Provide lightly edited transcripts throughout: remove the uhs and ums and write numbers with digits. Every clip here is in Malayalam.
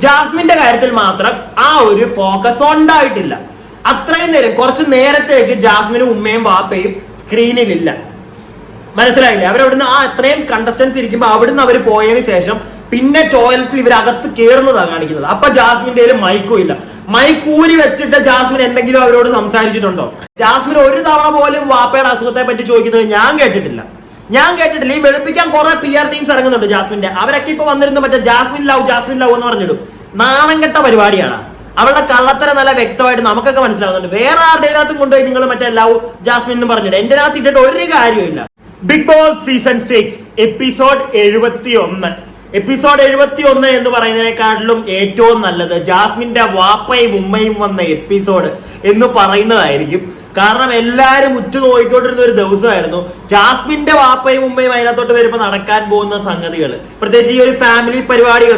ജാസ്മിന്റെ കാര്യത്തിൽ മാത്രം ആ ഒരു ഫോക്കസ് ഉണ്ടായിട്ടില്ല. അത്രയും നേരം കുറച്ച് നേരത്തേക്ക് ജാസ്മിനും ഉമ്മയും വാപ്പയും സ്ക്രീനിലില്ല. മനസ്സിലായില്ലേ? അവരവിടുന്ന് അത്രയും കണ്ടസ്റ്റൻസ് ഇരിക്കുമ്പോൾ അവിടുന്ന് അവർ പോയതിനു ശേഷം പിന്നെ ടോയ്ലറ്റിൽ ഇവരകത്ത് കയറുന്നതാണ് കാണിക്കുന്നത്. അപ്പൊ ജാസ്മിന്റെ മൈക്കും ഇല്ല. മൈക്കൂരി വെച്ചിട്ട് ജാസ്മിൻ എന്തെങ്കിലും അവരോട് സംസാരിച്ചിട്ടുണ്ടോ? ജാസ്മിൻ ഒരു തവണ പോലും വാപ്പയുടെ അസുഖത്തെ പറ്റി ചോദിക്കുന്നത് ഞാൻ കേട്ടിട്ടില്ല. ഈ വെളുപ്പിക്കാൻ കുറെ PR ടീംസ് ഇറങ്ങുന്നുണ്ട് ജാസ്മിന്റെ. അവരൊക്കെ ഇപ്പൊ വന്നിരുന്നു മറ്റേ ജാസ്മിൻ ലവ് എന്ന് പറഞ്ഞിടും. നാണം കെട്ട പരിപാടിയാണ്. അവളുടെ കള്ളത്തരം നല്ല വ്യക്തമായിട്ട് നമുക്കൊക്കെ മനസ്സിലാവുന്നുണ്ട്. വേറെ ആരുടേതിനകത്തും കൊണ്ടുപോയി നിങ്ങൾ മറ്റേ ലവ് ജാസ്മിൻ എന്ന് പറഞ്ഞിട്ട് എന്റെ അകത്ത് ഇട്ടിട്ട് ഒരു കാര്യമില്ല. ബിഗ് ബോസ് സീസൺ 6 എപ്പിസോഡ് 71 എന്ന് പറയുന്നതിനെക്കാട്ടിലും ഏറ്റവും നല്ലത് ജാസ്മിന്റെ വാപ്പയും ഉമ്മയും വന്ന എപ്പിസോഡ് എന്ന് പറയുന്നതായിരിക്കും. കാരണം എല്ലാരും ഉറ്റുനോക്കിക്കൊണ്ടിരുന്ന ഒരു ദിവസമായിരുന്നു ജാസ്മിന്റെ വാപ്പയും ഉമ്മയും അതിനകത്തോട്ട് വരുമ്പോൾ നടക്കാൻ പോകുന്ന സംഗതികൾ. പ്രത്യേകിച്ച് ഈ ഒരു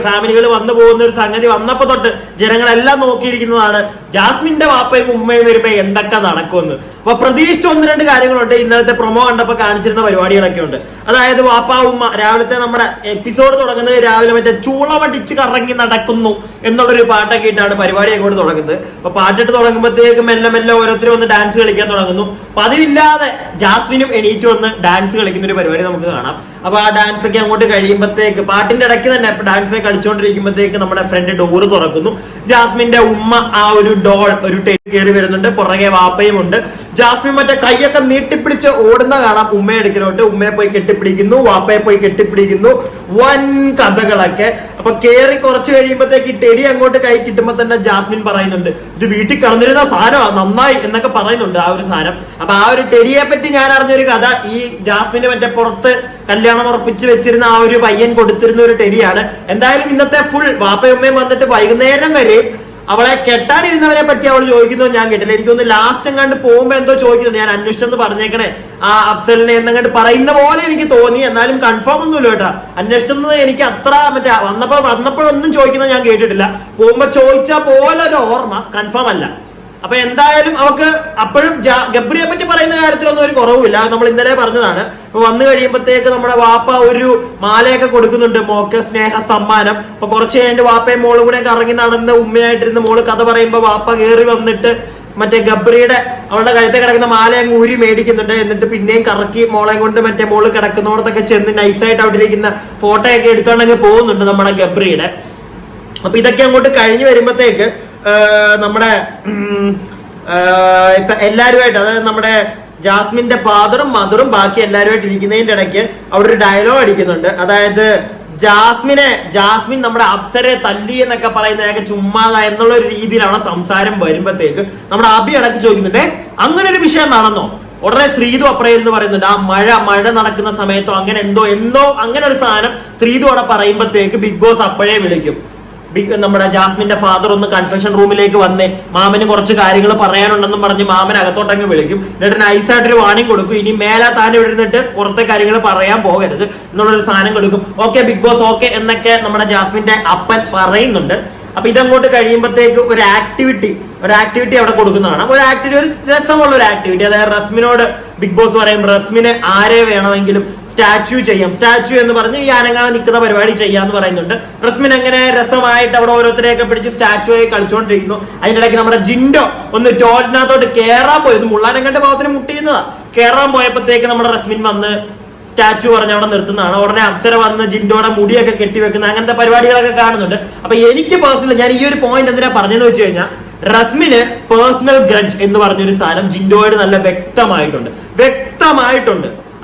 ഫാമിലികൾ വന്നു പോകുന്ന ഒരു സംഗതി വന്നപ്പോ തൊട്ട് ജനങ്ങളെല്ലാം നോക്കിയിരിക്കുന്നതാണ് ജാസ്മിന്റെ വാപ്പയും ഉമ്മയും വരുമ്പോ എന്തൊക്കെ നടക്കുമെന്ന്. അപ്പൊ പ്രതീക്ഷിച്ച 1-2 കാര്യങ്ങളുണ്ട്. ഇന്നലത്തെ പ്രൊമോ കണ്ടപ്പോ കാണിച്ചിരുന്ന പരിപാടികളൊക്കെ ഉണ്ട്. അതായത് വാപ്പ ഉമ്മ രാവിലത്തെ നമ്മുടെ എപ്പിസോഡ് തുടങ്ങുന്നത് രാവിലെ മറ്റേ ചൂളമടിച്ച് കറങ്ങി നടക്കുന്നു എന്നുള്ളൊരു പാട്ടൊക്കെ ഇട്ടാണ് പരിപാടിയൊക്കെ കൂടെ തുടങ്ങുന്നത്. അപ്പൊ പാട്ടിട്ട് തുടങ്ങുമ്പോഴത്തേക്ക് മെല്ലെ ഓരോരുത്തർ വന്ന് ഡാൻസ് കളിക്കാൻ തുടങ്ങുന്നു. പതിവില്ലാതെ ജാസ്മിനും എണീറ്റ് വന്ന് ഡാൻസ് കളിക്കുന്ന ഒരു പരിപാടി നമുക്ക് കാണാം. അപ്പൊ ആ ഡാൻസ് ഒക്കെ അങ്ങോട്ട് കഴിയുമ്പോഴത്തേക്ക് പാട്ടിന്റെ ഇടയ്ക്ക് തന്നെ ഡാൻസ് കളിച്ചുകൊണ്ടിരിക്കുമ്പോഴത്തേക്ക് നമ്മുടെ ഫ്രണ്ട് ഡോറ് തുറക്കുന്നു. ജാസ്മിന്റെ ഉമ്മ ആ ഒരു ടെടി കയറി വരുന്നുണ്ട്. പുറകെ വാപ്പയും ഉണ്ട്. ജാസ്മിൻ മറ്റേ കൈയൊക്കെ നീട്ടിപ്പിടിച്ച് ഓടുന്ന കാണാം ഉമ്മയെ എടുക്കലോട്ട്. ഉമ്മയെ പോയി കെട്ടിപ്പിടിക്കുന്നു, വാപ്പയെ പോയി കെട്ടിപ്പിടിക്കുന്നു. വൻ കഥകളൊക്കെ. അപ്പൊ കേറി കുറച്ച് കഴിയുമ്പോഴത്തേക്ക് ടെടി അങ്ങോട്ട് കൈ കിട്ടുമ്പോ തന്നെ ജാസ്മിൻ പറയുന്നുണ്ട് ഇത് വീട്ടിൽ കടന്നിരുന്ന സാധനമാണ് നന്നായി എന്നൊക്കെ പറയുന്നുണ്ട് ആ ഒരു സാധനം. അപ്പൊ ആ ഒരു ടെടിയെ പറ്റി ഞാൻ അറിഞ്ഞൊരു കഥ ഈ ജാസ്മിന്റെ മറ്റേ പുറത്ത് കല്യാണം ഉറപ്പിച്ച് വെച്ചിരുന്ന ആ ഒരു പയ്യൻ കൊടുത്തിരുന്ന ഒരു ടെടിയാണ്. എന്തായാലും ഇന്നത്തെ ഫുൾ വാപ്പയുമ്മയും വന്നിട്ട് വൈകുന്നേരം വരെ അവളെ കെട്ടാനിരുന്നവരെ പറ്റി അവൾ ചോദിക്കുന്നത് ഞാൻ കേട്ടില്ല. എനിക്കൊന്ന് ലാസ്റ്റ് എങ്ങാണ്ട് പോകുമ്പോ എന്തോ ചോദിക്കുന്നത് ഞാൻ അന്വേഷിച്ചെന്ന് പറഞ്ഞേക്കണേ ആ അഫ്സലിനെ എന്നങ്ങാണ്ട് പറയുന്ന പോലെ എനിക്ക് തോന്നി. എന്നാലും കൺഫേം ഒന്നുമില്ല കേട്ടോ. അന്വേഷിച്ചത് എനിക്ക് അത്ര മറ്റേ വന്നപ്പോഴൊന്നും ചോദിക്കുന്നത് ഞാൻ കേട്ടിട്ടില്ല. പോകുമ്പോ ചോദിച്ച പോലെ ഒരു ഓർമ്മ കൺഫേം അല്ല. അപ്പൊ എന്തായാലും അവക്ക് അപ്പോഴും ഗബ്രിയെ പറ്റി പറയുന്ന കാര്യത്തിലൊന്നും ഒരു കുറവുമില്ല. നമ്മൾ ഇന്നലെ പറഞ്ഞതാണ്. അപ്പൊ വന്നു കഴിയുമ്പോഴത്തേക്ക് നമ്മുടെ വാപ്പ ഒരു മാലയൊക്കെ കൊടുക്കുന്നുണ്ട് മോക്ക് സ്നേഹ സമ്മാനം. അപ്പൊ കുറച്ച് കഴിഞ്ഞിട്ട് വാപ്പയും മോളും കൂടെ കറങ്ങി നടന്ന് ഉമ്മയായിട്ടിരുന്ന് മോള് കഥ പറയുമ്പോ വാപ്പ കയറി വന്നിട്ട് മറ്റേ ഗബ്രിയുടെ അവളുടെ കഴുത്തെ കിടക്കുന്ന മാല അങ്ങ് ഊരി മേടിക്കുന്നുണ്ട്. എന്നിട്ട് പിന്നെയും കറക്കി മോളെ കൊണ്ട് മറ്റേ മോള് കിടക്കുന്നോടത്തൊക്കെ ചെന്ന് നൈസായിട്ട് അവിടെ ഇരിക്കുന്ന ഫോട്ടോയൊക്കെ എടുത്തോണ്ടങ്ങ് പോകുന്നുണ്ട് നമ്മുടെ ഗബ്രിയുടെ. അപ്പൊ ഇതൊക്കെ അങ്ങോട്ട് കഴിഞ്ഞു വരുമ്പോഴത്തേക്ക് നമ്മുടെ എല്ലാവരുമായിട്ട് അതായത് നമ്മുടെ ജാസ്മിന്റെ ഫാദറും മദറും ബാക്കി എല്ലാവരുമായിട്ട് ഇരിക്കുന്നതിന്റെ ഇടയ്ക്ക് അവിടെ ഒരു ഡയലോഗ് അടിക്കുന്നുണ്ട്. അതായത് ജാസ്മിൻ നമ്മുടെ അപ്സരെ തല്ലി എന്നൊക്കെ പറയുന്നതൊക്കെ ചുമ്മാതാ എന്നുള്ള ഒരു രീതിയിലാണ് സംസാരം വരുമ്പോഴത്തേക്ക് നമ്മുടെ അബി ഇടയ്ക്ക് ചോദിക്കുന്നുണ്ട് അങ്ങനെ ഒരു വിഷയം നടന്നോ? ഉടനെ ശ്രീതു അപ്പുറയിൽ എന്ന് പറയുന്നുണ്ട് ആ മഴ നടക്കുന്ന സമയത്തോ അങ്ങനെ എന്തോ അങ്ങനെ ഒരു സാധനം ശ്രീതു അവിടെ പറയുമ്പോഴത്തേക്ക് ബിഗ് ബോസ് അപ്പോഴേ വിളിക്കും. നമ്മുടെ ജാസ്മിന്റെ ഫാദർ ഒന്ന് കൺഫെഷൻ റൂമിലേക്ക് വന്നേ മാമന് കുറച്ച് കാര്യങ്ങൾ പറയാനുണ്ടെന്നും പറഞ്ഞ് മാമൻ അകത്തോട്ടങ്ങ് വിളിക്കും. എന്നിട്ട് നൈസായിട്ടൊരു വാണിംഗ് കൊടുക്കും ഇനി മേലെ താൻ ഇരുന്നിട്ട് പുറത്തെ കാര്യങ്ങൾ പറയാൻ പോകരുത് എന്നുള്ളൊരു സാധനം കൊടുക്കും. ഓക്കെ ബിഗ് ബോസ് ഓക്കെ എന്നൊക്കെ നമ്മുടെ ജാസ്മിന്റെ അപ്പൻ പറയുന്നുണ്ട്. അപ്പൊ ഇതങ്ങോട്ട് കഴിയുമ്പോഴത്തേക്ക് ഒരു ആക്ടിവിറ്റി അവിടെ കൊടുക്കുന്നതാണ്. ഒരു രസമുള്ള ഒരു ആക്ടിവിറ്റി. അതായത് റസ്മിനോട് ബിഗ് ബോസ് പറയും റസ്മിന് ആരെ വേണമെങ്കിലും സ്റ്റാച്യു ചെയ്യാം. സ്റ്റാച്യു എന്ന് പറഞ്ഞ് ഈ അനങ്ങാതെ നിൽക്കുന്ന പരിപാടി ചെയ്യാന്ന് പറയുന്നുണ്ട്. റസ്മിൻ എങ്ങനെ രസമായിട്ട് അവിടെ ഓരോരുത്തരെയൊക്കെ പിടിച്ച് സ്റ്റാച്യു ആയി കളിച്ചുകൊണ്ടിരിക്കുന്നു. അതിനിടയ്ക്ക് നമ്മുടെ ജിൻഡോ ഒന്ന് ടോയ്ലറ്റിനകത്തോട്ട് കേറാൻ പോയത് മുള്ളാനങ്ങന്റെ ഭാഗത്തിന് മുട്ടിയുന്നതാ. കേറാൻ പോയപ്പോഴത്തേക്ക് നമ്മുടെ റസ്മിൻ വന്ന് സ്റ്റാച്യു പറഞ്ഞ് അവിടെ നിർത്തുന്നതാണ്. ഉടനെ അപ്സര വന്ന് ജിൻഡോയുടെ മുടിയൊക്കെ കെട്ടിവെക്കുന്ന അങ്ങനത്തെ പരിപാടികളൊക്കെ കാണുന്നുണ്ട്. അപ്പൊ എനിക്ക് പേഴ്സണലി ഞാൻ ഈ ഒരു പോയിന്റ് എന്തിനാ പറഞ്ഞെന്ന് വെച്ച് കഴിഞ്ഞാൽ റസ്മിന് പേഴ്സണൽ ഗ്രഡ്ജ് എന്ന് പറഞ്ഞൊരു സാധനം ജിൻഡോയോട് നല്ല വ്യക്തമായിട്ടുണ്ട്.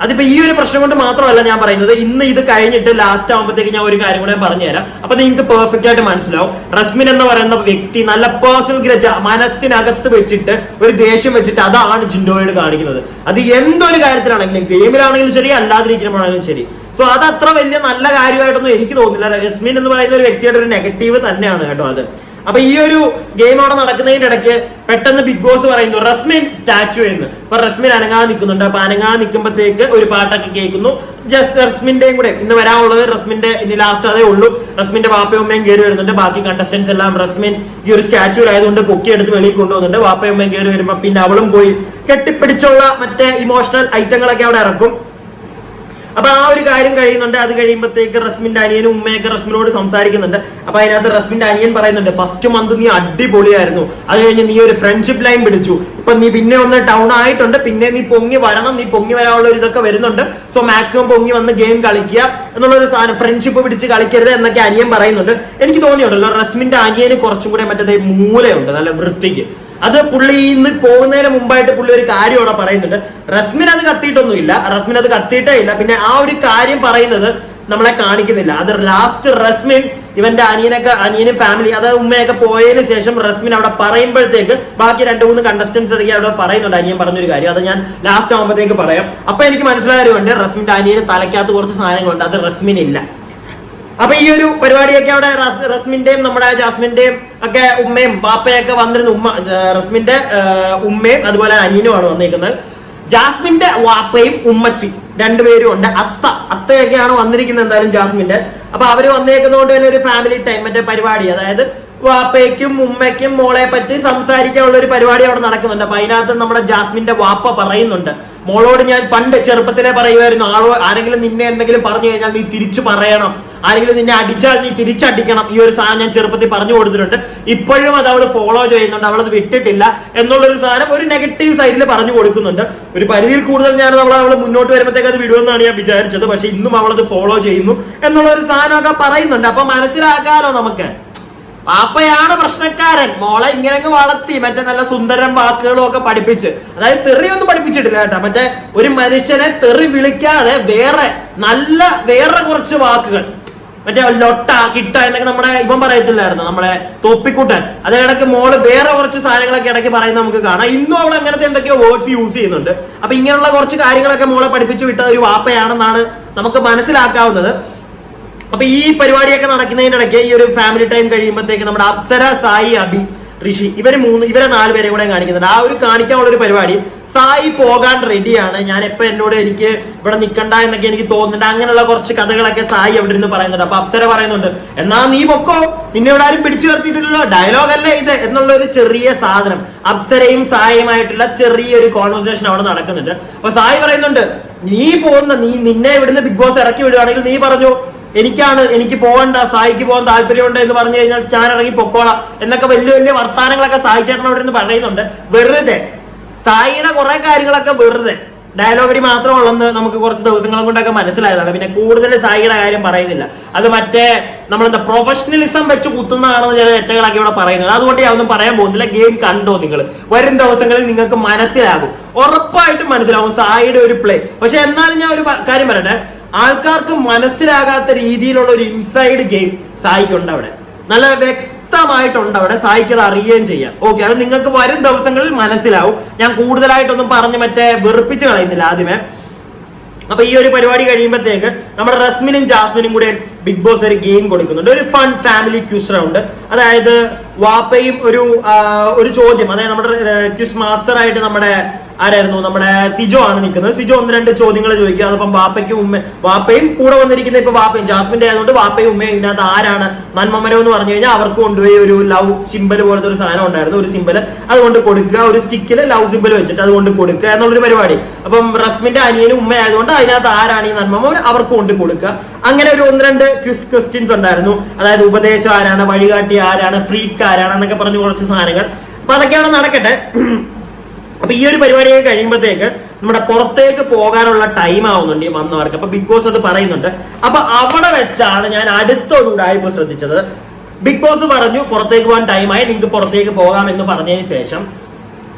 അതിപ്പോ ഈ ഒരു പ്രശ്നം കൊണ്ട് മാത്രമല്ല ഞാൻ പറയുന്നത്. ഇന്ന് ഇത് കഴിഞ്ഞിട്ട് ലാസ്റ്റ് ആകുമ്പോഴത്തേക്ക് ഞാൻ ഒരു കാര്യം കൂടെ പറഞ്ഞുതരാം. അപ്പൊ നിങ്ങൾക്ക് പെർഫെക്റ്റ് ആയിട്ട് മനസ്സിലാവും. റസ്മിൻ എന്ന് പറയുന്ന വ്യക്തി നല്ല പേഴ്സണൽ ഗ്രഡ്ജ് മനസ്സിനകത്ത് വെച്ചിട്ട് ഒരു ദേഷ്യം വെച്ചിട്ട് അതാണ് ജിൻഡോയോട് കാണിക്കുന്നത്. അത് എന്തൊരു കാര്യത്തിലാണെങ്കിലും ഗെയിമിലാണെങ്കിലും ശരി അല്ലാതിരിക്കുമ്പോഴാണെങ്കിലും ശരി. സോ അത് അത്ര വലിയ നല്ല കാര്യമായിട്ടൊന്നും എനിക്ക് തോന്നുന്നില്ല. റസ്മിൻ എന്ന് പറയുന്ന ഒരു വ്യക്തിയുടെ ഒരു നെഗറ്റീവ് തന്നെയാണ് കേട്ടോ അത്. അപ്പൊ ഈ ഒരു ഗെയിം അവിടെ നടക്കുന്നതിന്റെ ഇടയ്ക്ക് പെട്ടെന്ന് ബിഗ് ബോസ് പറയുന്നു റസ്മിൻ സ്റ്റാച്യു എന്ന്. അപ്പൊ റസ്മിൻ അനങ്ങാതെ നിൽക്കുന്നുണ്ട്. അപ്പൊ അനങ്ങാതെ നിൽക്കുമ്പോഴത്തേക്ക് ഒരു പാട്ടൊക്കെ കേൾക്കുന്നു. ജസ്റ്റ് റസ്മിന്റെയും കൂടെ ഇന്ന് വരാനുള്ളത് റസ്മിന്റെ ഇനി ലാസ്റ്റ് അതേ ഉള്ളൂ. റസ്മിന്റെ വാപ്പയും ഉമ്മയും കയറി വരുന്നുണ്ട്. ബാക്കി കണ്ടസ്റ്റൻസ് എല്ലാം റസ്മിൻ ഈ ഒരു സ്റ്റാച്യു ആയതുകൊണ്ട് പൊക്കിയെടുത്ത് വെളിയിൽ കൊണ്ടുവന്നുണ്ട്. വാപ്പയും ഉമ്മയും കയറി വരുമ്പോ പിന്നെ അവളും പോയി കെട്ടിപ്പിടിച്ചുള്ള മറ്റേ ഇമോഷണൽ ഐറ്റങ്ങളൊക്കെ അവിടെ ഇറക്കും. അപ്പൊ ആ ഒരു കാര്യം കഴിയുന്നുണ്ട്. അത് കഴിയുമ്പോഴത്തേക്ക് റസ്മിന്റെ അനിയനും ഉമ്മയൊക്കെ റസ്മിനോട് സംസാരിക്കുന്നുണ്ട്. അപ്പൊ അതിനകത്ത് റസ്മിന്റെ അനിയൻ പറയുന്നുണ്ട്, ഫസ്റ്റ് മന്ത് നീ അടിപൊളിയായിരുന്നു, അത് കഴിഞ്ഞ് നീ ഒരു ഫ്രണ്ട്ഷിപ്പ് ലൈൻ പിടിച്ചു, ഇപ്പൊ നീ പിന്നെ ഒന്ന് ഡൗൺ ആയിട്ടുണ്ട്, പിന്നെ നീ പൊങ്ങി വരണം, നീ പൊങ്ങി വരാനുള്ള ഒരു ഇതൊക്കെ വരുന്നുണ്ട്, സോ മാക്സിമം പൊങ്ങി വന്ന് ഗെയിം കളിക്കുക എന്നുള്ളൊരു സാധനം, ഫ്രണ്ട്ഷിപ്പ് പിടിച്ച് കളിക്കരുത് എന്നൊക്കെ അനിയൻ പറയുന്നുണ്ട്. എനിക്ക് തോന്നിയുണ്ടല്ലോ റസ്മിന്റെ അനിയന് കുറച്ചും കൂടെ മറ്റേ മൂലയുണ്ട് നല്ല വൃത്തിക്ക്. അത് പുള്ളി ഇന്ന് പോകുന്നതിന് മുമ്പായിട്ട് പുള്ളി ഒരു കാര്യം അവിടെ പറയുന്നുണ്ട്. റസ്മിൻ അത് കത്തിയിട്ടൊന്നുമില്ല, റസ്മിൻ അത് കത്തിയിട്ടേ ഇല്ല. പിന്നെ ആ ഒരു കാര്യം പറയുന്നത് നമ്മളെ കാണിക്കുന്നില്ല. അത് ലാസ്റ്റ് റസ്മിൻ ഇവന്റെ അനിയനും ഫാമിലി, അതായത് ഉമ്മയൊക്കെ പോയതിന് ശേഷം റസ്മിൻ അവിടെ പറയുമ്പോഴത്തേക്ക് ബാക്കി 2-3 കണ്ടസ്റ്റൻസ് ഇറങ്ങി അവിടെ പറയുന്നുണ്ട് അനിയൻ പറഞ്ഞൊരു കാര്യം. അത് ഞാൻ ലാസ്റ്റ് ആകുമ്പോഴത്തേക്ക് പറയാം. അപ്പൊ എനിക്ക് മനസ്സിലായതുകൊണ്ട് റസ്മിന്റെ അനിയന് തലയ്ക്കകത്ത് കുറച്ച് സാധനങ്ങളുണ്ട്, അത് റസ്മിനില്ല. അപ്പൊ ഈ ഒരു പരിപാടിയൊക്കെ അവിടെ റസ്മിന്റെയും നമ്മുടെ ജാസ്മിന്റെയും ഒക്കെ ഉമ്മയും ബാപ്പയൊക്കെ വന്നിരുന്നു. റസ്മിന്റെ ഉമ്മയും അതുപോലെ അനിയനുമാണ് വന്നിരിക്കുന്നത്. ജാസ്മിന്റെ വാപ്പയും ഉമ്മച്ചി രണ്ടുപേരും ഉണ്ട്. അത്തയൊക്കെയാണ് വന്നിരിക്കുന്നത് എന്തായാലും ജാസ്മിന്റെ. അപ്പൊ അവര് വന്നേക്കുന്നതുകൊണ്ട് തന്നെ ഒരു ഫാമിലി ടൈം മറ്റേ പരിപാടി, അതായത് വാപ്പയ്ക്കും ഉമ്മയ്ക്കും മോളെ പറ്റി സംസാരിക്കാനുള്ള ഒരു പരിപാടി അവിടെ നടക്കുന്നുണ്ട്. അപ്പൊ അതിനകത്ത് നമ്മുടെ ജാസ്മിന്റെ വാപ്പ പറയുന്നുണ്ട്, മോളോട് ഞാൻ പണ്ട് ചെറുപ്പത്തിലെ പറയുമായിരുന്നു, ആരെങ്കിലും നിന്നെ എന്തെങ്കിലും പറഞ്ഞു കഴിഞ്ഞാൽ നീ തിരിച്ചു പറയണം, ആരെങ്കിലും നിന്നെ അടിച്ചാൽ നീ തിരിച്ചടിക്കണം, ഈ ഒരു സാധനം ഞാൻ ചെറുപ്പത്തിൽ പറഞ്ഞു കൊടുത്തിട്ടുണ്ട്. ഇപ്പോഴും അത് അവള് ഫോളോ ചെയ്യുന്നുണ്ട്, അവളത് വിട്ടിട്ടില്ല എന്നുള്ളൊരു സാധനം ഒരു നെഗറ്റീവ് സൈഡിൽ പറഞ്ഞു കൊടുക്കുന്നുണ്ട്. ഒരു പരിധിയിൽ കൂടുതൽ ഞാൻ അവള് മുന്നോട്ട് വരുമ്പോഴത്തേക്ക് അത് വിടുമെന്നാണ് ഞാൻ വിചാരിച്ചത്. പക്ഷെ ഇന്നും അവളത് ഫോളോ ചെയ്യുന്നു എന്നുള്ള ഒരു സാധനമൊക്കെ പറയുന്നുണ്ട്. അപ്പൊ മനസ്സിലാക്കാലോ നമുക്ക്, പാപ്പയാണ് പ്രശ്നക്കാരൻ, മോളെ ഇങ്ങനെ വളർത്തി മറ്റേ നല്ല സുന്ദരം വാക്കുകളും ഒക്കെ പഠിപ്പിച്ച്, അതായത് തെറിയൊന്നും പഠിപ്പിച്ചിട്ടില്ല കേട്ടോ, മറ്റേ ഒരു മനുഷ്യനെ തെറി വിളിക്കാതെ വേറെ കുറച്ച് വാക്കുകൾ, മറ്റേ ലൊട്ട കിട്ട എന്നൊക്കെ നമ്മുടെ ഇവൻ പറയത്തില്ലായിരുന്നു, നമ്മുടെ തൊപ്പിക്കുട്ടൻ, അത് ഇടയ്ക്ക് മോള് വേറെ കുറച്ച് സാധനങ്ങളൊക്കെ ഇടയ്ക്ക് പറയുന്നത് നമുക്ക് കാണാം. ഇന്നും അവൾ അങ്ങനത്തെ എന്തൊക്കെയോ വേർഡ്സ് യൂസ് ചെയ്യുന്നുണ്ട്. അപ്പൊ ഇങ്ങനെയുള്ള കുറച്ച് കാര്യങ്ങളൊക്കെ മോളെ പഠിപ്പിച്ചു വിട്ടത് ഒരു വാപ്പയാണെന്നാണ് നമുക്ക് മനസ്സിലാക്കാവുന്നത്. അപ്പൊ ഈ പരിപാടിയൊക്കെ നടക്കുന്നതിനിടയ്ക്ക് ഈ ഒരു ഫാമിലി ടൈം കഴിയുമ്പോഴത്തേക്ക് നമ്മുടെ അപ്സര, സായി, അബി, ഋഷി ഇവരെ 4 പേരെ കൂടെ കാണിക്കുന്നുണ്ട്. ആ ഒരു കാണിക്കാനുള്ള ഒരു പരിപാടി. സായി പോകാൻ റെഡിയാണ്, ഞാൻ എപ്പോ എനിക്ക് ഇവിടെ നിൽക്കണ്ട എന്നൊക്കെ എനിക്ക് തോന്നുന്നുണ്ട്, അങ്ങനെയുള്ള കുറച്ച് കഥകളൊക്കെ സായി അവിടെ ഇരുന്ന് പറയുന്നുണ്ട്. അപ്പൊ അപ്സര പറയുന്നുണ്ട്, എന്നാ നീ പൊക്കോ, നിന്നെ ഇവിടെ ആരും പിടിച്ചു നിർത്തിയിട്ടില്ലല്ലോ, ഡയലോഗ് അല്ലേ ഇത് എന്നുള്ള ഒരു ചെറിയ സാധനം അപ്സരയും സായിയുമായിട്ടുള്ള ചെറിയൊരു കോൺവെർസേഷൻ അവിടെ നടക്കുന്നുണ്ട്. അപ്പൊ സായി പറയുന്നുണ്ട്, നിന്നെ ഇവിടുന്ന് ബിഗ് ബോസ് ഇറക്കി വിടുവാണെങ്കിൽ നീ പറഞ്ഞു എനിക്ക് പോകണ്ട, സായിക്ക് പോകാൻ താല്പര്യമുണ്ട് എന്ന് പറഞ്ഞു കഴിഞ്ഞാൽ ഞാൻ ഇറങ്ങി പൊക്കോളാം എന്നൊക്കെ വലിയ വർത്താനങ്ങളൊക്കെ സായി ചേട്ടൻ അവിടെ നിന്ന് പറയുന്നുണ്ട്. വെറുതെ സായിയുടെ കുറെ കാര്യങ്ങളൊക്കെ വെറുതെ ഡയലോഗടി മാത്രമുള്ളെന്ന് നമുക്ക് കുറച്ച് ദിവസങ്ങളും കൊണ്ടൊക്കെ മനസ്സിലായതാണ്. പിന്നെ കൂടുതൽ സായിയുടെ കാര്യം പറയുന്നില്ല, അത് മറ്റേ നമ്മളെന്താ പ്രൊഫഷണലിസം വെച്ച് കുത്തുന്നതാണെന്ന് ചില തെറ്റുകളൊക്കെ ഇവിടെ പറയുന്നത്. അതുകൊണ്ട് ഞാൻ ഒന്നും പറയാൻ പോകുന്നില്ല. ഗെയിം കണ്ടോ നിങ്ങൾ, വരും ദിവസങ്ങളിൽ നിങ്ങൾക്ക് മനസ്സിലാകും, ഉറപ്പായിട്ടും മനസ്സിലാകും സായിയുടെ ഒരു പ്ലേ. പക്ഷെ എന്നാലും ഞാൻ ഒരു കാര്യം പറയട്ടെ, ആൾക്കാർക്ക് മനസ്സിലാകാത്ത രീതിയിലുള്ള ഒരു ഇൻസൈഡ് ഗെയിം സായിക്കുണ്ട് അവിടെ, നല്ല വ്യക്തമായിട്ടുണ്ട് അവിടെ, സായിക്ക് അത് അറിയുകയും ചെയ്യാം. ഓക്കെ, അത് നിങ്ങൾക്ക് വരും ദിവസങ്ങളിൽ മനസ്സിലാവും. ഞാൻ കൂടുതലായിട്ടൊന്നും പറഞ്ഞ് മറ്റേ വെറുപ്പിച്ച് കളയുന്നില്ല ആദ്യമേ. അപ്പൊ ഈ ഒരു പരിപാടി കഴിയുമ്പോഴത്തേക്ക് നമ്മുടെ റസ്മിനും ജാസ്മിനും കൂടെ ബിഗ് ബോസ് ഒരു ഗെയിം കൊടുക്കുന്നുണ്ട്, ഒരു ഫൺ ഫാമിലി ക്യൂസ് റൗണ്ട്. അതായത് വാപ്പയും ഒരു ചോദ്യം, അതായത് നമ്മുടെ ക്യൂസ് മാസ്റ്റർ ആയിട്ട് നമ്മുടെ ആരായിരുന്നു, നമ്മുടെ സിജോ ആണ് നിൽക്കുന്നത്. സിജോ 1-2 ചോദ്യങ്ങൾ ചോദിക്കുക. അതപ്പം വാപ്പയും കൂടെ വന്നിരിക്കുന്ന ഇപ്പൊ വാപ്പയും ജാസ്മിന്റെ ആയതുകൊണ്ട് വാപ്പയും ഉമ്മയും ഇതിനകത്ത് ആരാണ് നന്മമരം എന്ന് പറഞ്ഞു കഴിഞ്ഞാൽ അവർക്ക് കൊണ്ടുപോയി ഒരു ലവ് സിമ്പൽ പോലത്തെ ഒരു സാധനം ഉണ്ടായിരുന്നു, ഒരു സിമ്പൽ അതുകൊണ്ട് കൊടുക്കുക, ഒരു സ്റ്റിക്കില് ലവ് സിമ്പൽ വെച്ചിട്ട് അതുകൊണ്ട് കൊടുക്കുക എന്നുള്ളൊരു പരിപാടി. അപ്പം റസ്മിന്റെ അനിയനും ഉമ്മ ആയതുകൊണ്ട് അതിനകത്ത് ആരാണ് ഈ നന്മമരം അവർക്ക് കൊണ്ട് കൊടുക്കുക. അങ്ങനെ ഒരു 1-2 ക്വസ്റ്റ്യൻസ് ഉണ്ടായിരുന്നു. അതായത് ഉപദേശം ആരാണ്, വഴികാട്ടി ആരാണ്, ഫ്രീക്ക് ആരാണ് എന്നൊക്കെ പറഞ്ഞ് കുറച്ച് സാധനങ്ങൾ. അപ്പൊ അതൊക്കെയാണ് നടക്കട്ടെ. അപ്പൊ ഈ ഒരു പരിപാടിയൊക്കെ കഴിയുമ്പോഴത്തേക്ക് നമ്മുടെ പുറത്തേക്ക് പോകാനുള്ള ടൈം ആവുന്നുണ്ട് ഈ വന്നവർക്ക്. അപ്പൊ ബിഗ് ബോസ് അത് പറയുന്നുണ്ട്. അപ്പൊ അവിടെ വെച്ചാണ് ഞാൻ അടുത്തൊരു ഉടായ്പ ശ്രദ്ധിച്ചത്. ബിഗ് ബോസ് പറഞ്ഞു പുറത്തേക്ക് പോകാൻ ടൈമായി, നിങ്ങൾക്ക് പുറത്തേക്ക് പോകാം എന്ന് പറഞ്ഞതിന് ശേഷം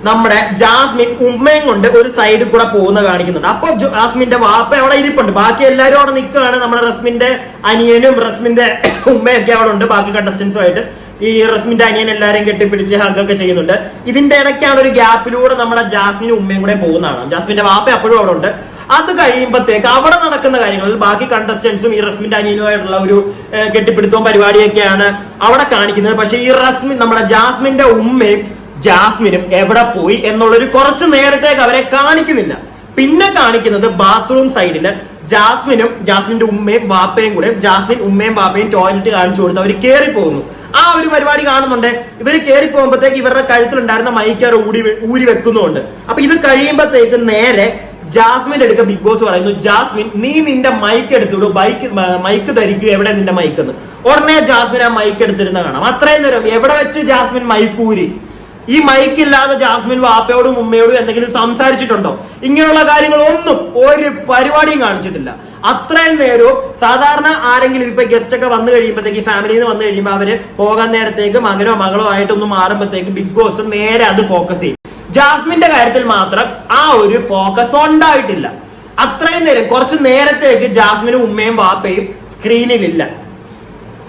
നമ്മുടെ ജാസ്മിൻ ഉമ്മയും കൊണ്ട് ഒരു സൈഡിൽ കൂടെ പോകുന്ന കാണിക്കുന്നുണ്ട്. അപ്പൊ ജാസ്മിന്റെ വാപ്പ അവിടെ ഇരിപ്പുണ്ട്, ബാക്കി എല്ലാവരും അവിടെ നിൽക്കുകയാണ്. നമ്മുടെ റസ്മിന്റെ അനിയനും റസ്മിന്റെ ഉമ്മയൊക്കെ അവിടെ ഉണ്ട്, ബാക്കി കണ്ടസ്റ്റൻസുമായിട്ട്. ഈ റസ്മിന്റെ അനിയൻ എല്ലാരെയും കെട്ടിപ്പിടിച്ച് ഹഗ്ഗൊക്കെ ചെയ്യുന്നുണ്ട്. ഇതിന്റെ ഇടയ്ക്കാണ് ഒരു ഗ്യാപ്പിലൂടെ നമ്മുടെ ജാസ്മിനും ഉമ്മയും കൂടെ പോകുന്നതാണ്. ജാസ്മിന്റെ വാപ്പ അപ്പോഴും അവിടെ ഉണ്ട്. അത് കഴിയുമ്പോഴത്തേക്ക് അവിടെ നടക്കുന്ന കാര്യങ്ങളിൽ ബാക്കി കണ്ടസ്റ്റൻസും ഈ റസ്മിന്റെ അനിയനുമായിട്ടുള്ള ഒരു കെട്ടിപ്പിടുത്തവും പരിപാടിയൊക്കെയാണ് അവിടെ കാണിക്കുന്നത്. പക്ഷെ ഈ നമ്മുടെ ജാസ്മിന്റെ ഉമ്മയും ജാസ്മിനും എവിടെ പോയി എന്നുള്ളൊരു കുറച്ച് നേരത്തേക്ക് അവരെ കാണിക്കുന്നില്ല. പിന്നെ കാണിക്കുന്നത് ബാത്റൂം സൈഡില് ജാസ്മിന്റെ ഉമ്മയും വാപ്പയും കൂടെ, ജാസ്മിൻ ഉമ്മയും വാപ്പയും ടോയ്ലറ്റ് കാണിച്ചു കൊടുത്ത് അവർ കയറി പോകുന്നു. ആ ഒരു പരിപാടി കാണുന്നുണ്ട്. ഇവര് കയറി പോകുമ്പോഴത്തേക്ക് ഇവരുടെ കഴുത്തിലുണ്ടായിരുന്ന മൈക്കാർ ഊരി വെക്കുന്നുണ്ട്. അപ്പൊ ഇത് കഴിയുമ്പോഴത്തേക്ക് നേരെ ജാസ്മിന്റെ അടുക്ക ബിഗ് ബോസ് പറയുന്നു, ജാസ്മിൻ നീ നിന്റെ മൈക്ക് എടുത്തിടൂ, മൈക്ക് ധരിക്കൂ, എവിടെ നിന്റെ മൈക്ക് എന്ന്. ഉടനെ ജാസ്മിൻ ആ മൈക്ക് എടുത്തിരുന്ന കാണാം. അത്രയും നേരം എവിടെ വെച്ച് ജാസ്മിൻ മൈക്കൂരി. ഈ മൈക്ക് ഇല്ലാതെ ജാസ്മിൻ വാപ്പയോടും ഉമ്മയോടും എന്തെങ്കിലും സംസാരിച്ചിട്ടുണ്ടോ? ഇങ്ങനെയുള്ള കാര്യങ്ങളൊന്നും ഒരു പരിപാടിയും കാണിച്ചിട്ടില്ല. അത്രയും നേരവും സാധാരണ ആരെങ്കിലും ഇപ്പൊ ഗസ്റ്റ് ഒക്കെ വന്നു കഴിയുമ്പോഴത്തേക്ക്, ഫാമിലിയിൽ നിന്ന് വന്നു കഴിയുമ്പോൾ അവര് പോകാൻ നേരത്തേക്ക് മകനോ മകളോ ആയിട്ടൊന്ന് മാറുമ്പോഴത്തേക്ക് ബിഗ് ബോസ് നേരെ അത് ഫോക്കസ് ചെയ്യും. ജാസ്മിന്റെ കാര്യത്തിൽ മാത്രം ആ ഒരു ഫോക്കസ് ഉണ്ടായിട്ടില്ല. അത്രയും നേരം കുറച്ച് നേരത്തേക്ക് ജാസ്മിനും ഉമ്മയും വാപ്പയും സ്ക്രീനിലില്ല.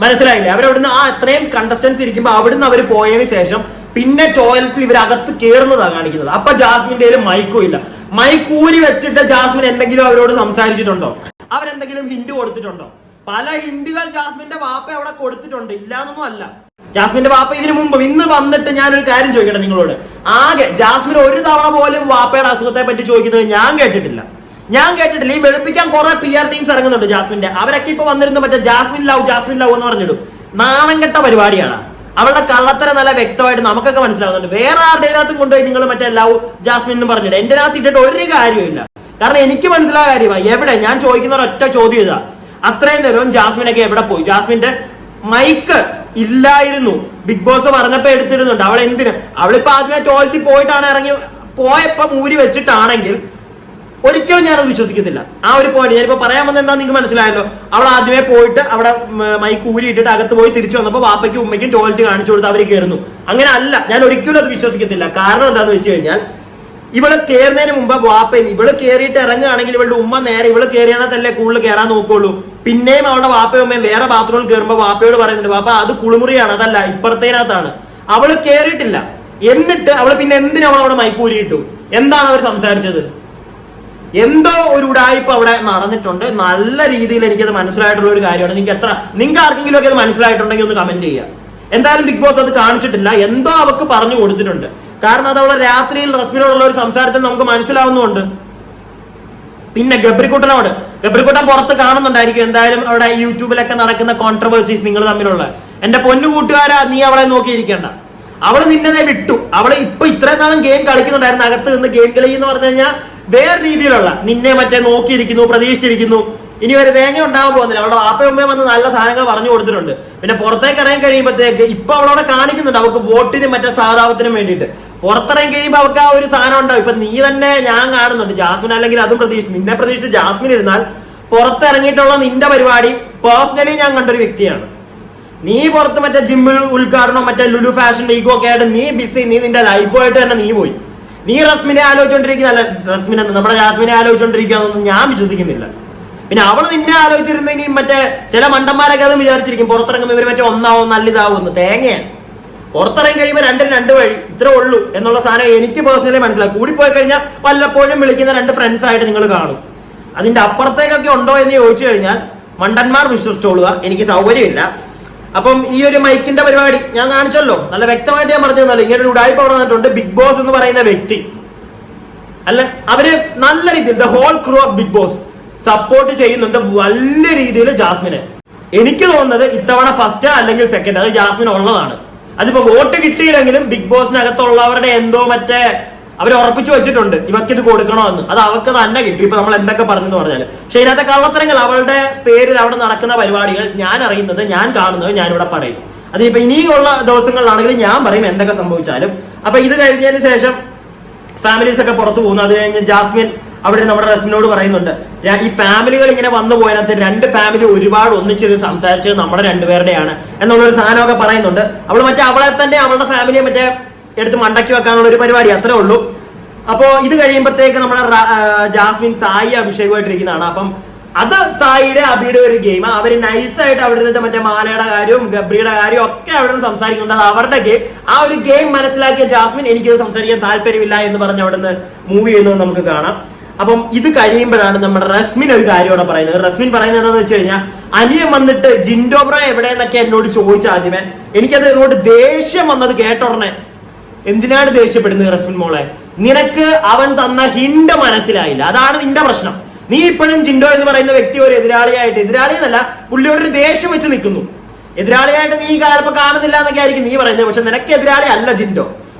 മനസ്സിലായില്ലേ? അവരവിടുന്ന് അത്രയും കണ്ടസ്റ്റൻസ് ഇരിക്കുമ്പോൾ അവിടുന്ന് അവർ പോയതിനു ശേഷം പിന്നെ ടോയ്ലറ്റിൽ ഇവരകത്ത് കയറുന്നതാണ് കാണിക്കുന്നത്. അപ്പൊ ജാസ്മിന്റെ മൈക്കും ഇല്ല. മൈക്കൂരി വെച്ചിട്ട് ജാസ്മിൻ എന്തെങ്കിലും അവരോട് സംസാരിച്ചിട്ടുണ്ടോ? അവരെന്തെങ്കിലും ഹിന്റ് കൊടുത്തിട്ടുണ്ടോ? പല ഹിന്റുകൾ ജാസ്മിന്റെ വാപ്പ അവിടെ കൊടുത്തിട്ടുണ്ട്, ഇല്ലാന്നൊന്നും അല്ല. ജാസ്മിന്റെ വാപ്പ ഇതിനു മുമ്പ് ഇന്ന് വന്നിട്ട് ഞാനൊരു കാര്യം ചോദിക്കട്ടെ നിങ്ങളോട്. ആകെ ജാസ്മിൻ ഒരു തവണ പോലും വാപ്പയുടെ അസുഖത്തെ പറ്റി ചോദിക്കുന്നത് ഞാൻ കേട്ടിട്ടില്ല. ഈ വെളുപ്പിക്കാൻ കുറെ PR ടീംസ് ഇറങ്ങുന്നുണ്ട് ജാസ്മിന്റെ. അവരൊക്കെ ഇപ്പൊ വന്നിരുന്നു മറ്റേ ജാസ്മിൻ ലവ് എന്ന് പറഞ്ഞിടും. നാണം കെട്ട പരിപാടിയാണ്. അവളുടെ കള്ളത്തരം നല്ല വ്യക്തമായിട്ട് നമുക്കൊക്കെ മനസ്സിലാവുന്നുണ്ട്. വേറെ ആരുടേതിനകത്തും കൊണ്ടുപോയി നിങ്ങൾ മറ്റേ ലവ് ജാസ്മിൻ എന്ന് പറഞ്ഞിട്ട് എന്റെ അകത്ത് ഇട്ടിട്ട് ഒരു കാര്യമില്ല. കാരണം എനിക്ക് മനസ്സിലായ കാര്യമാണ്. എവിടെ ഞാൻ ചോദിക്കുന്ന ഒറ്റ ചോദ്യം ഇതാ, അത്രയും നേരവും ജാസ്മിനൊക്കെ എവിടെ പോയി? ജാസ്മിന്റെ മൈക്ക് ഇല്ലായിരുന്നു. ബിഗ് ബോസ് പറഞ്ഞപ്പോ എടുത്തിരുന്നുണ്ട്. അവൾ എന്തിന്? അവളിപ്പോ ആദ്യമേ ടോയ്ലറ്റിൽ പോയിട്ടാണ് പോയപ്പോ മൂരി വെച്ചിട്ടാണെങ്കിൽ ഒരിക്കലും ഞാനത് വിശ്വസിക്കത്തില്ല. ആ ഒരു പോയിന്റ് ഞാനിപ്പോ പറയാൻ വന്നത് എന്താ നിങ്ങൾക്ക് മനസ്സിലായല്ലോ. അവൾ ആദ്യമേ പോയിട്ട് അവിടെ മൈക്ക് ഊരിയിട്ടിട്ട് അകത്ത് പോയി തിരിച്ചു വന്നപ്പോൾ വാപ്പയ്ക്കും ഉമ്മയ്ക്കും ടോയ്ലറ്റ് കാണിച്ചു കൊടുത്ത് അവർ കയറുന്നു. അങ്ങനെ അല്ല, ഞാൻ ഒരിക്കലും അത് വിശ്വസിക്കത്തില്ല. കാരണം എന്താന്ന് വെച്ച് കഴിഞ്ഞാൽ ഇവള് കയറുന്നതിന് മുമ്പ് വാപ്പയും ഇവള് കയറിയിട്ട് ഇറങ്ങുകയാണെങ്കിൽ ഇവളുടെ ഉമ്മ നേരെ ഇവള് കയറിയാണതല്ലേ കൂടുതൽ കയറാൻ നോക്കുള്ളൂ. പിന്നെയും അവളുടെ വാപ്പയും ഉമ്മയും വേറെ ബാത്റൂമിൽ കയറുമ്പോൾ വാപ്പയോട് പറയുന്നുണ്ട്, വാപ്പ അത് കുളിമുറിയാണ്, അതല്ല ഇപ്പുറത്തേനകത്താണ്. അവള് കയറിയിട്ടില്ല. എന്നിട്ട് അവള് പിന്നെ എന്തിനാ അവളവിടെ മൈക്കൂരിയിട്ടു? എന്താണ് അവർ സംസാരിച്ചത്? എന്തോ ഒരു ഉടായ്പ അവിടെ നടന്നിട്ടുണ്ട്. നല്ല രീതിയിൽ എനിക്കത് മനസ്സിലായിട്ടുള്ള ഒരു കാര്യമാണ്. നിങ്ങൾക്ക് ആർക്കെങ്കിലും ഒക്കെ അത് മനസ്സിലായിട്ടുണ്ടെങ്കിൽ ഒന്ന് കമന്റ് ചെയ്യുക. എന്തായാലും ബിഗ് ബോസ് അത് കാണിച്ചിട്ടില്ല. എന്തോ അവർക്ക് പറഞ്ഞു കൊടുത്തിട്ടുണ്ട്. കാരണം അത് അവളെ രാത്രിയിൽ റസ്മിനോടുള്ള ഒരു സംസാരത്തിൽ നമുക്ക് മനസ്സിലാവുന്നുണ്ട്. പിന്നെ ഗബ്രിക്കുട്ടൻ പുറത്ത് കാണുന്നുണ്ടായിരിക്കും എന്തായാലും അവിടെ യൂട്യൂബിലൊക്കെ നടക്കുന്ന കോൺട്രവേഴ്സീസ് നിങ്ങൾ തമ്മിലുള്ള. എന്റെ പൊന്നു കൂട്ടുകാരാ, നീ അവളെ നോക്കിയിരിക്കണ്ട. അവള് നിന്നെ വിട്ടു. അവള് ഇപ്പൊ ഇത്രയും നാളും ഗെയിം കളിക്കുന്നുണ്ടായിരുന്നു. അകത്ത് നിന്ന് ഗെയിം കളി എന്ന് പറഞ്ഞു കഴിഞ്ഞാൽ വേറെ രീതിയിലുള്ള നിന്നെ മറ്റേ നോക്കിയിരിക്കുന്നു, പ്രതീക്ഷിച്ചിരിക്കുന്നു. ഇനി ഒരു തേങ്ങ ഉണ്ടാവാൻ പോകുന്നില്ല. അവളുടെ വാപ്പയും ഉമ്മയും വന്ന് നല്ല സാധനങ്ങൾ പറഞ്ഞു കൊടുത്തിട്ടുണ്ട്. പിന്നെ പുറത്തേക്ക് ഇറങ്ങി കഴിയുമ്പോഴത്തേക്ക് ഇപ്പൊ അവളവിടെ കാണിക്കുന്നുണ്ട് അവൾക്ക് വോട്ടിനും മറ്റേ സഹതാപത്തിനും വേണ്ടിയിട്ട്. പുറത്തിറങ്ങി കഴിയുമ്പോൾ അവർക്ക് ആ ഒരു സാധനം ഉണ്ടാവും. ഇപ്പൊ നീ തന്നെ ഞാൻ കാണുന്നുണ്ട്. ജാസ്മിൻ അല്ലെങ്കിൽ അതും നിന്നെ പ്രതീക്ഷിച്ച് ജാസ്മിൻ ഇരുന്നാൽ പുറത്തിറങ്ങിയിട്ടുള്ള നിന്റെ പരിപാടി പേഴ്സണലി ഞാൻ കണ്ടൊരു വ്യക്തിയാണ്. നീ പുറത്ത് മറ്റേ ജിമ്മിൽ ഉദ്ഘാടനം മറ്റേ ലുലു ഫാഷൻ വീക്കോ ഒക്കെ ആയിട്ട് നീ ബിസി, നീ നിന്റെ ലൈഫുമായിട്ട് തന്നെ നീ പോയി. നീ റസ്മിനെ ആലോചിച്ചോണ്ടിരിക്കുന്നല്ല, റസ്മിനെ നമ്മുടെ ജാസ്മിനെ ആലോചിച്ചോണ്ടിരിക്കുകയെന്നൊന്നും ഞാൻ വിശ്വസിക്കുന്നില്ല. പിന്നെ അവൾ നിന്നെ ആലോചിച്ചിരുന്നെങ്കിൽ മറ്റേ ചില മണ്ടന്മാരൊക്കെ അതും വിചാരിച്ചിരിക്കും പുറത്തിറങ്ങുമ്പോൾ ഇവർ മറ്റേ ഒന്നാവും നല്ലതാവുമെന്ന്. തേങ്ങയാണ്. പുറത്തിറങ്ങി കഴിയുമ്പോൾ രണ്ട് വഴി ഇത്രേ ഉള്ളൂ എന്നുള്ള സാധനം എനിക്ക് പേഴ്സണലി മനസ്സിലായി. കൂടിപ്പോയി കഴിഞ്ഞാൽ വല്ലപ്പോഴും വിളിക്കുന്ന 2 ഫ്രണ്ട്സ് ആയിട്ട് നിങ്ങൾ കാണും. അതിന്റെ അപ്പുറത്തേക്കൊക്കെ ഉണ്ടോ എന്ന് ചോദിച്ചു കഴിഞ്ഞാൽ മണ്ടന്മാർ വിശ്വസിച്ചോളുക. എനിക്ക് സൗകര്യമില്ല. അപ്പം ഈ ഒരു മൈക്കിന്റെ പരിപാടി ഞാൻ കാണിച്ചല്ലോ, നല്ല വ്യക്തമായിട്ട് ഞാൻ പറഞ്ഞു തന്നല്ലോ. ഇങ്ങനെ ഒരു ഉടായ്പ അവിടെ വന്നിട്ടുണ്ട്. ബിഗ് ബോസ് എന്ന് പറയുന്ന വ്യക്തി അല്ല, അവര് നല്ല രീതിയിൽ the whole crew of Big Boss support ചെയ്യുന്നുണ്ട് വലിയ രീതിയിൽ ജാസ്മിനെ. എനിക്ക് തോന്നുന്നത് ഇത്തവണ ഫസ്റ്റ് അല്ലെങ്കിൽ സെക്കൻഡ് അത് ജാസ്മിൻ ഉള്ളതാണ്. അതിപ്പോ വോട്ട് കിട്ടിയില്ലെങ്കിലും ബിഗ് ബോസിനകത്തുള്ളവരുടെ എന്തോ മറ്റേ അവർ ഉറപ്പിച്ചു വെച്ചിട്ടുണ്ട് ഇവക്കിത് കൊടുക്കണമെന്ന്. അത് അവർക്ക് തന്നെ കിട്ടും. ഇപ്പൊ നമ്മൾ എന്തൊക്കെ പറഞ്ഞെന്ന് പറഞ്ഞാല്. പക്ഷെ ഇതിനകത്തെ കള്ളത്തരങ്ങൾ അവളുടെ പേരിൽ അവിടെ നടക്കുന്ന പരിപാടികൾ ഞാൻ അറിയുന്നത്, ഞാൻ കാണുന്നത്, ഞാനിവിടെ പറയും. അതിപ്പോ ഇനിയുള്ള ദിവസങ്ങളിലാണെങ്കിലും ഞാൻ പറയും എന്തൊക്കെ സംഭവിച്ചാലും. അപ്പൊ ഇത് കഴിഞ്ഞതിന് ശേഷം ഫാമിലീസ് ഒക്കെ പുറത്തു പോകുന്നു. അത് കഴിഞ്ഞ് ജാസ്മിൻ അവിടെ നമ്മുടെ റസ്മിനോട് പറയുന്നുണ്ട്, ഈ ഫാമിലികൾ ഇങ്ങനെ വന്നു പോയതിനകത്ത് 2 ഫാമിലി ഒരുപാട് ഒന്നിച്ച് സംസാരിച്ചത് നമ്മുടെ 2 പേരുടെയാണ് എന്നുള്ളൊരു സാധനമൊക്കെ പറയുന്നുണ്ട്. അവള് മറ്റേ അവളെ തന്നെ അവളുടെ ഫാമിലിയെ മറ്റേ എടുത്ത് മണ്ടക്കി വെക്കാനുള്ള ഒരു പരിപാടി, അത്രേ ഉള്ളൂ. അപ്പോ ഇത് കഴിയുമ്പോഴത്തേക്ക് നമ്മുടെ ജാസ്മിൻ സായി അഭിഷേകമായിട്ടിരിക്കുന്നതാണ്. അപ്പം അത് സായിയുടെ അബിയുടെ ഒരു ഗെയിം. അവര് നൈസായിട്ട് അവിടെ നിന്നിട്ട് മറ്റേ മാലയുടെ കാര്യവും ഗബ്രിയുടെ കാര്യവും ഒക്കെ അവിടെ നിന്ന് സംസാരിക്കുന്നുണ്ട്. അത് അവരുടെ ഗെയിം. ആ ഒരു ഗെയിം മനസ്സിലാക്കിയ ജാസ്മിൻ എനിക്കിത് സംസാരിക്കാൻ താല്പര്യമില്ല എന്ന് പറഞ്ഞ് അവിടെ നിന്ന് മൂവ് ചെയ്യുന്നത് നമുക്ക് കാണാം. അപ്പം ഇത് കഴിയുമ്പോഴാണ് നമ്മുടെ റസ്മിൻ ഒരു കാര്യം അവിടെ പറയുന്നത്. റസ്മിൻ പറയുന്നത് എന്താണെന്ന് വെച്ച് കഴിഞ്ഞാൽ, അനിയൻ വന്നിട്ട് ജിൻഡോ ബ്രോ എവിടെയെന്നൊക്കെ എന്നോട് ചോദിച്ച ആദ്യമേ എനിക്കത് എന്നോട് ദേഷ്യം വന്നത് കേട്ടോടനെ. എന്തിനാണ് ദേഷ്യപ്പെടുന്നത് റസ്മിൻ മോളെ? നിനക്ക് അവൻ തന്ന ഹിന്റ് മനസ്സിലായില്ല, അതാണ് നിന്റെ പ്രശ്നം. നീ ഇപ്പോഴും ജിൻഡോ എന്ന് പറയുന്ന വ്യക്തി ഒരു എതിരാളിയെന്നല്ല പുള്ളിയോടൊരു ദേഷ്യം വെച്ച് നിൽക്കുന്നു. എതിരാളിയായിട്ട് നീ കാലപ്പോ കാണുന്നില്ല എന്നൊക്കെ ആയിരിക്കും നീ പറയുന്നത്. പക്ഷെ നിനക്ക് എതിരാളി അല്ല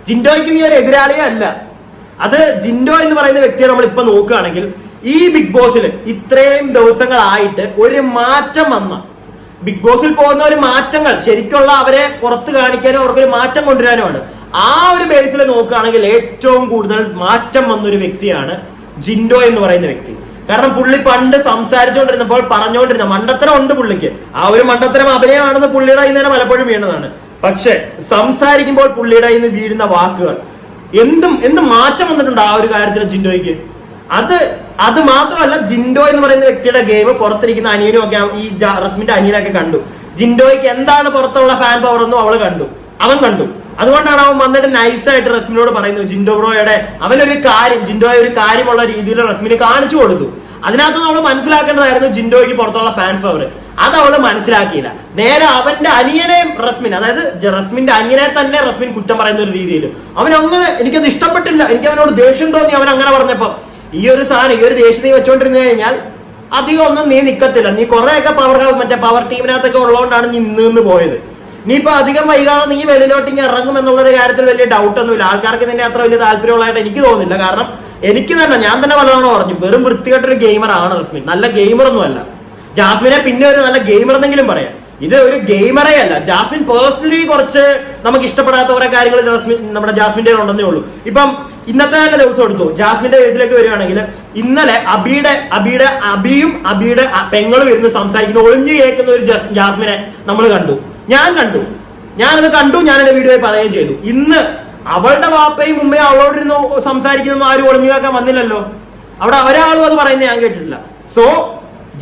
ജിൻഡോയ്ക്ക് നീ ഒരു എതിരാളിയേ അല്ല. അത് ജിൻഡോ എന്ന് പറയുന്ന വ്യക്തിയെ നമ്മൾ ഇപ്പൊ നോക്കുകയാണെങ്കിൽ ഈ ബിഗ് ബോസിൽ ഇത്രയും ദിവസങ്ങളായിട്ട് ഒരു മാറ്റം വന്ന ബിഗ് ബോസിൽ പോകുന്ന ഒരു മാറ്റങ്ങൾ ശരിക്കുള്ള അവരെ പുറത്ത് കാണിക്കാനും അവർക്കൊരു മാറ്റം കൊണ്ടുവരാനുമാണ്. ആ ഒരു ബേസിൽ നോക്കുകയാണെങ്കിൽ ഏറ്റവും കൂടുതൽ മാറ്റം വന്നൊരു വ്യക്തിയാണ് ജിൻഡോ എന്ന് പറയുന്ന വ്യക്തി. കാരണം പുള്ളി പണ്ട് സംസാരിച്ചുകൊണ്ടിരുന്നപ്പോൾ പറഞ്ഞുകൊണ്ടിരുന്ന മണ്ടത്തരം ഉണ്ട് പുള്ളിക്ക്. ആ ഒരു മണ്ടത്തരം അഭിനയമാണെന്ന് പുള്ളിയുടെ ഇന്നലെ പലപ്പോഴും വീണതാണ്. പക്ഷെ സംസാരിക്കുമ്പോൾ പുള്ളിയുടെ ഇന്ന് വീഴുന്ന വാക്കുകൾ എന്ത് മാറ്റം വന്നിട്ടുണ്ട് ആ ഒരു കാര്യത്തിൽ ജിൻഡോയ്ക്ക്. അത് മാത്രമല്ല, ജിൻഡോ എന്ന് പറയുന്ന വ്യക്തിയുടെ ഗെയിം പുറത്തിരിക്കുന്ന അനിയനും ഒക്കെ ഈ റസ്മിന്റെ അനിയനൊക്കെ കണ്ടു. ജിൻഡോയ്ക്ക് എന്താണ് പുറത്തുള്ള ഫാൻ പവർ എന്നും അവൻ കണ്ടു. അതുകൊണ്ടാണ് അവൻ വന്നിട്ട് നൈസായിട്ട് റസ്മിനോട് പറയുന്നത് ജിൻഡോ ബ്രോയുടെ ജിൻഡോയെ ഒരു കാര്യമുള്ള രീതിയിൽ റസ്മിന് കാണിച്ചു കൊടുത്തു. അതിനകത്ത് നമ്മൾ മനസ്സിലാക്കേണ്ടതായിരുന്നു ജിൻഡോയ്ക്ക് പുറത്തുള്ള ഫാൻസ് പവർ. അത് അവള് മനസ്സിലാക്കിയില്ല. നേരെ അവന്റെ അനിയനെയും അതായത് റസ്മിന്റെ അനിയനെ തന്നെ റസ്മിൻ കുറ്റം പറയുന്ന ഒരു രീതിയിൽ അങ്ങനെ എനിക്കത് ഇഷ്ടപ്പെട്ടില്ല. എനിക്ക് അവനോട് ദേഷ്യം തോന്നി അവൻ അങ്ങനെ പറഞ്ഞപ്പോ ഈ ഒരു ദേഷ്യം നീ വെച്ചോണ്ടിരുന്നു കഴിഞ്ഞാൽ അധികം ഒന്നും നീ നിക്കത്തില്ല. നീ കുറെയൊക്കെ പവർ ടീമിനകത്തൊക്കെ ഉള്ളതുകൊണ്ടാണ് നീ നിന്ന് പോയത്. നീ ഇപ്പൊ അധികം വൈകാതെ നീ വെളിയിലോട്ട് ഇങ്ങനെ ഇറങ്ങും എന്നുള്ളൊരു കാര്യത്തിൽ വലിയ ഡൗട്ട് ഒന്നുമില്ല. ആൾക്കാർക്ക് നിന്നെ അത്ര വലിയ താല്പര്യമുള്ളതായിട്ട് എനിക്ക് തോന്നുന്നില്ല. കാരണം ഞാൻ തന്നെ പലതവണ പറഞ്ഞു, വെറും വൃത്തികെട്ടൊരു ഗെയിമർ ആണ് റസ്മിൻ. നല്ല ഗെയിമർ ഒന്നും അല്ല. ജാസ്മിനെ പിന്നെ ഒരു നല്ല ഗെയിമർ എന്നെങ്കിലും പറയാം. ഇത് ഒരു ഗെയിമറേ അല്ല. ജാസ്മിൻ പേഴ്സണലി കുറച്ച് നമുക്ക് ഇഷ്ടപ്പെടാത്ത കുറെ കാര്യങ്ങൾ നമ്മുടെ ജാസ്മിന്റെ ഉണ്ടെന്നേ ഉള്ളൂ. ഇപ്പം ഇന്നത്തെ തന്നെ ദിവസം എടുത്തു ജാസ്മിന്റെ കേസിലേക്ക് വരികയാണെങ്കിൽ ഇന്നലെ അബിയും അബിയുടെ പെങ്ങളും ഇരുന്ന് സംസാരിക്കുന്ന ഒളിഞ്ഞു കേൾക്കുന്ന ഒരു ജാസ്മിനെ നമ്മൾ കണ്ടു. ഞാനത് കണ്ടു. ഞാൻ എന്റെ വീഡിയോയിൽ പറയുകയും ചെയ്തു. ഇന്ന് അവളുടെ വാപ്പയും ഉമ്മയും അവളോടിരുന്ന് സംസാരിക്കുന്നൊന്നും ആരും ഒളിഞ്ഞു കേൾക്കാൻ വന്നില്ലല്ലോ. അവിടെ ഒരാളും അത് പറയുന്നത് ഞാൻ കേട്ടിട്ടില്ല. സോ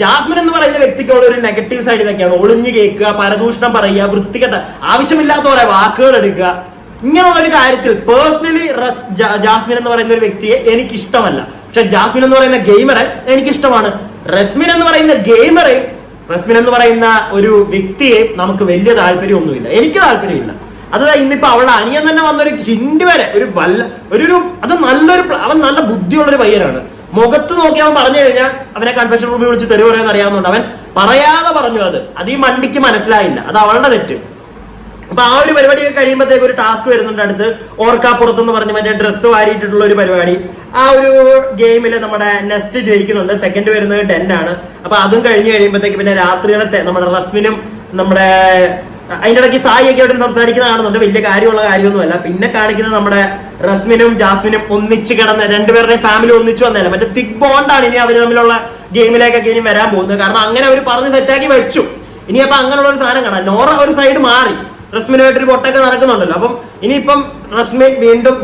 ജാസ്മിൻ എന്ന് പറയുന്ന വ്യക്തിക്കുള്ള ഒരു നെഗറ്റീവ് സൈഡ് ഇതൊക്കെയാണ്. ഒളിഞ്ഞു കേൾക്കുക, പരദൂഷണം പറയുക, വൃത്തികെട്ട ആവശ്യമില്ലാത്ത കുറെ വാക്കുകൾ എടുക്കുക. ഇങ്ങനെയുള്ള ഒരു കാര്യത്തിൽ പേഴ്സണലി ജാസ്മിൻ എന്ന് പറയുന്ന ഒരു വ്യക്തിയെ എനിക്ക് ഇഷ്ടമല്ല. പക്ഷെ ജാസ്മിൻ എന്ന് പറയുന്ന ഗെയിമറെ എനിക്ക് ഇഷ്ടമാണ്. റസ്മിൻ എന്ന് പറയുന്ന ഒരു വ്യക്തിയെ നമുക്ക് വലിയ താല്പര്യമൊന്നുമില്ല. എനിക്ക് താല്പര്യമില്ല. അത് ഇന്നിപ്പോ അവളുടെ അനിയൻ തന്നെ വന്നൊരു ഹിന്റ് വരെ അവൻ നല്ല ബുദ്ധിയുള്ളൊരു പയ്യനാണ്. മുഖത്ത് നോക്കി അവൻ പറഞ്ഞു കഴിഞ്ഞാൽ അവനെ കൺഫെഷൻ റൂമിൽ വിളിച്ച് തെറി പറയാൻ അറിയാവുന്നുണ്ട്. അവൻ പറയാതെ പറഞ്ഞു. അത് ഈ മണ്ടിക്ക് മനസ്സിലായില്ല. അത് അവളുടെ തെറ്റ്. അപ്പൊ ആ ഒരു പരിപാടിയൊക്കെ കഴിയുമ്പോഴത്തേക്ക് ഒരു ടാസ്ക് വരുന്നുണ്ട് അടുത്ത്. ഓർക്കാപ്പുറത്തെന്ന് പറഞ്ഞ് മറ്റേ ഡ്രസ്സ് വാരിയിട്ടുള്ള ഒരു പരിപാടി. ആ ഒരു ഗെയിമിൽ നമ്മുടെ നെസ്റ്റ് ജയിക്കുന്നുണ്ട്. സെക്കൻഡ് വരുന്നത് ഡെൻ ആണ്. അപ്പൊ അതും കഴിഞ്ഞ് കഴിയുമ്പോഴത്തേക്ക് പിന്നെ രാത്രിയിലത്തെ നമ്മുടെ റസ്മിനും നമ്മുടെ അതിന്റെ ഇടയ്ക്ക് സായിയൊക്കെ അവിടെ സംസാരിക്കുന്ന കാണുന്നുണ്ട്. വലിയ കാര്യമുള്ള കാര്യമൊന്നുമല്ല. പിന്നെ കാണിക്കുന്നത് നമ്മുടെ റസ്മിനും ജാസ്മിനും ഒന്നിച്ച് കിടന്ന് രണ്ടുപേരുടെയും ഫാമിലി ഒന്നിച്ചു വന്നതല്ല, മറ്റേ തിക് ബോണ്ടാണ് ഇനി അവർ തമ്മിലുള്ള ഗെയിമിലേക്കൊക്കെ ഇനി വരാൻ പോകുന്നത്. കാരണം അങ്ങനെ അവർ പറഞ്ഞ് സെറ്റാക്കി വെച്ചു. ഇനിയപ്പോ അങ്ങനെയുള്ള ഒരു സാധനം കാണാം. നോറ ഒരു സൈഡ് മാറി, റസ്മിനുമായിട്ടൊരു പൊട്ടൊക്കെ നടക്കുന്നുണ്ടല്ലോ. അപ്പം ഇനിയിപ്പം വീണ്ടും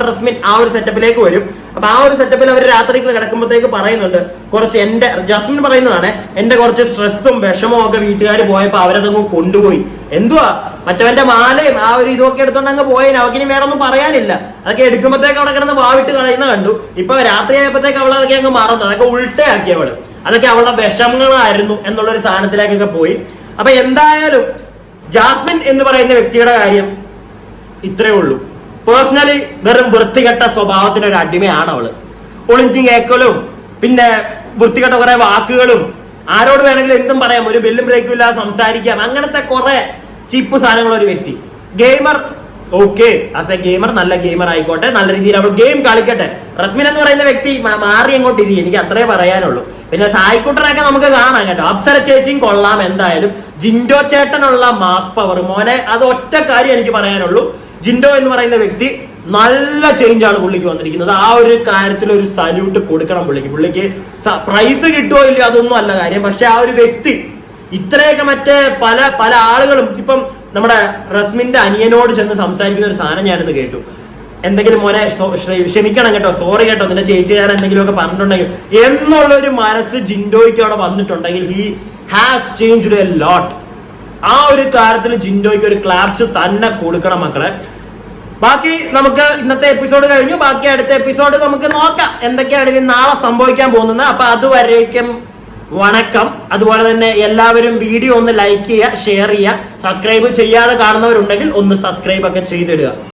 റസ്മിൻ ആ ഒരു സെറ്റപ്പിലേക്ക് വരും. അപ്പൊ ആ ഒരു സെറ്റപ്പിൽ അവർ രാത്രിക്ക് കിടക്കുമ്പോഴത്തേക്ക് പറയുന്നുണ്ട് കുറച്ച് ജാസ്മിൻ പറയുന്നതാണ് എന്റെ കുറച്ച് സ്ട്രെസ്സും വിഷമവും ഒക്കെ വീട്ടുകാർ പോയപ്പോ അവരതങ്ങ് കൊണ്ടുപോയി. മറ്റവന്റെ മാലയും ആ ഒരു ഇതൊക്കെ എടുത്തോണ്ട് അങ്ങ് പോയതിന് അവക്കിനി വേറെ ഒന്നും പറയാനില്ല. അതൊക്കെ എടുക്കുമ്പോഴത്തേക്ക് അവിടെ കിടന്ന് വാവിട്ട് കളയുന്ന കണ്ടു. ഇപ്പൊ രാത്രി ആയപ്പോഴത്തേക്ക് അവൾ അതൊക്കെ അങ്ങ് മറന്നു. അതൊക്കെ ഉൾട്ടയാക്കി അവള്. അതൊക്കെ അവളുടെ വിഷമങ്ങളായിരുന്നു എന്നുള്ളൊരു സാധനത്തിലേക്കൊക്കെ പോയി. അപ്പൊ എന്തായാലും ജാസ്മിൻ എന്ന് പറയുന്ന വ്യക്തിയുടെ കാര്യം ഇത്രേ ഉള്ളൂ. പേഴ്സണലി വെറും വൃത്തികെട്ട സ്വഭാവത്തിന് ഒരു അടിമയാണ് അവള്. ഒളിഞ്ചി കേക്കലും പിന്നെ വൃത്തികെട്ട കുറെ വാക്കുകളും, ആരോട് വേണമെങ്കിലും എന്തും പറയാം, ഒരു ബെല്ലും ബ്രേക്കും ഇല്ലാതെ സംസാരിക്കാം, അങ്ങനത്തെ കുറെ ചീപ്പ് സാധനങ്ങൾ ഒരു വ്യക്തി. Gamer okay, as A gamer നല്ല ഗെയിമർ ആയിക്കോട്ടെ, നല്ല രീതിയിൽ അവൾ ഗെയിം കളിക്കട്ടെ. റസ്മിൻ എന്ന് പറയുന്ന വ്യക്തി മാറി അങ്ങോട്ട് ഇരി, എനിക്ക് അത്രേ പറയാനുള്ളൂ. പിന്നെ സായിക്കുട്ടനൊക്കെ നമുക്ക് കാണാം കേട്ടോ. അപ്സര ചേച്ചിയും കൊള്ളാം. എന്തായാലും ജിൻഡോ ചേട്ടനുള്ള മാസ് പവർ മോനെ, അത് ഒറ്റ കാര്യം എനിക്ക് പറയാനുള്ളൂ. ജിൻഡോ എന്ന് പറയുന്ന വ്യക്തി നല്ല ചേഞ്ച് ആണ് പുള്ളിക്ക് വന്നിരിക്കുന്നത്. ആ ഒരു കാര്യത്തിൽ ഒരു സല്യൂട്ട് കൊടുക്കണം പുള്ളിക്ക്. പ്രൈസ് കിട്ടുമോ ഇല്ലയോ അതൊന്നും അല്ല കാര്യം. പക്ഷെ ആ ഒരു വ്യക്തി ഇത്രയൊക്കെ മറ്റേ പല ആളുകളും ഇപ്പം നമ്മുടെ റസ്മിന്റെ അനിയനോട് ചെന്ന് സംസാരിക്കുന്ന ഒരു സാധനം ഞാനിന്ന് കേട്ടു. എന്തെങ്കിലും മോനെ ക്ഷമിക്കണം കേട്ടോ, സോറി കേട്ടോ, നിന്റെ ചേച്ചി ഞാൻ എന്തെങ്കിലുമൊക്കെ പറഞ്ഞിട്ടുണ്ടെങ്കിൽ എന്നുള്ളൊരു മനസ്സ് ജിൻഡോയ്ക്ക് അവിടെ വന്നിട്ടുണ്ടെങ്കിൽ he has changed a lot. ആ ഒരു കാര്യത്തിൽ ജിൻഡോയ്ക്ക് ഒരു ക്ലാപ്സ് തന്നെ കൊടുക്കണം മക്കളെ. ബാക്കി നമുക്ക് ഇന്നത്തെ എപ്പിസോഡ് കഴിഞ്ഞു. ബാക്കി അടുത്ത എപ്പിസോഡ് നമുക്ക് നോക്കാം എന്തൊക്കെയാണ് ഇനി നാളെ സംഭവിക്കാൻ പോകുന്നത്. അപ്പൊ അതുവരേക്കും വണക്കം. അതുപോലെ തന്നെ എല്ലാവരും വീഡിയോ ഒന്ന് ലൈക്ക് ചെയ്യുക, ഷെയർ ചെയ്യുക, സബ്സ്ക്രൈബ് ചെയ്യാതെ കാണുന്നവരുണ്ടെങ്കിൽ ഒന്ന് സബ്സ്ക്രൈബ് ഒക്കെ ചെയ്തിടുക.